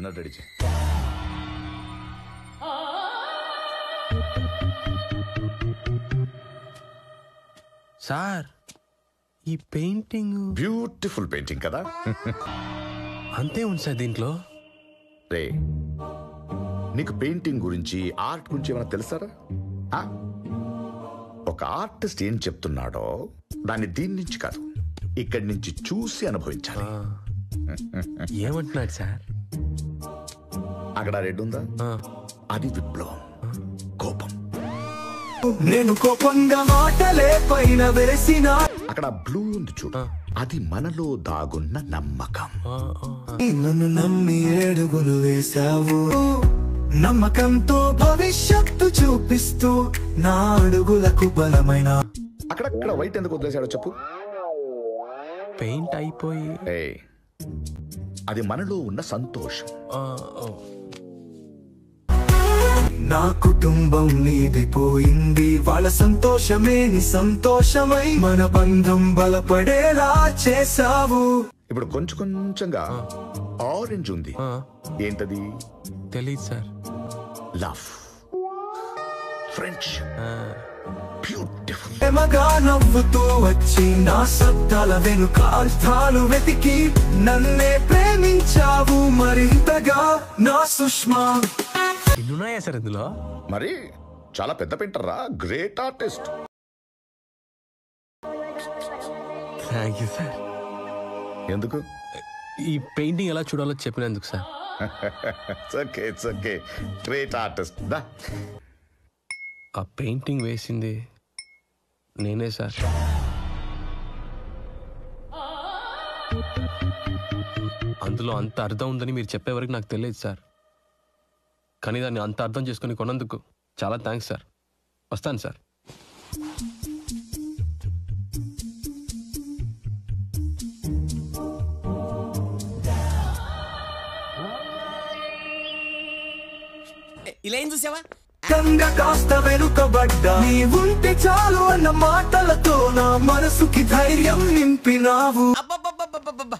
Dinner ready చేయి. Sir ఈ painting beautiful painting కదా. అంతే ఉంది సార్ దీంట్లో. రే, నీకు పెయింటింగ్ గురించి ఆర్ట్ గురించి ఏమైనా తెలుసారా? ఒక ఆర్టిస్ట్ ఏం చెప్తున్నాడో దాన్ని దీని నుంచి కాదు, ఇక్కడి నుంచి చూసి అనుభవించాలి. ఏమంటున్నాడు సార్? అక్కడ రెడ్ ఉందా, అది విప్లవం, కోపం. నేను కోపంగా మాటలే పైన వేసిన. అక్కడ బ్లూ ఉంది చూడు, అది మనలో దాగున్న నమ్మకం. నన్ను నమ్మి ఏడుగులు వేశావు, నమ్మకంతో భవిష్యత్తు చూపిస్తూ నా అడుగులకు బలమైన. అక్కడక్కడ వైట్ ఎందుకు వదిలేశాడో చెప్పు. పెయింట్ అయిపోయి అది మనలో ఉన్న సంతోషం. నా కుటుంబం నీదిపోయింది, వాళ్ళ సంతోషమే నీ సంతోషమై మన బంధం బలపడేలా చేసావు. ఇప్పుడు కొంచెం కొంచెంగా ఆరెంజ్ ఉంది, ఏంటది? తెలీదు సార్. Love, friendship, beautiful. ప్రేమగా నవ్వుతూ వచ్చి నా శబ్దాల వెనుక అర్థాలు వెతికి నన్నే ప్రేమించావు మరింతగా నా సుష్మా. ఇన్నున్నాయా సార్ ఇందులో? మరి చాలా పెద్ద పెయింటర్ రా, great artist. Thank you sir. ఎందుకు? ఈ పెయింటింగ్ ఎలా చూడాలో చెప్పినందుకు sir. It's okay, great artist. ఆ పెయింటింగ్ వేసింది నేనే సార్. అందులో అంత అర్థం ఉందని మీరు చెప్పే వరకు నాకు తెలియదు సార్. కానీ దాన్ని అంత అర్థం చేసుకుని కొన్నందుకు చాలా థ్యాంక్స్ సార్. వస్తాను సార్. ఇలా ఏం చూసావా? కంగా కాస్త వెనుకబడ్డా నీ ఉంటే చాలు అన్న మాటలతో నా మనసుకి ధైర్యం నింపినావు. అబ్బబ్బబ్బబ్బబ్బబ్బ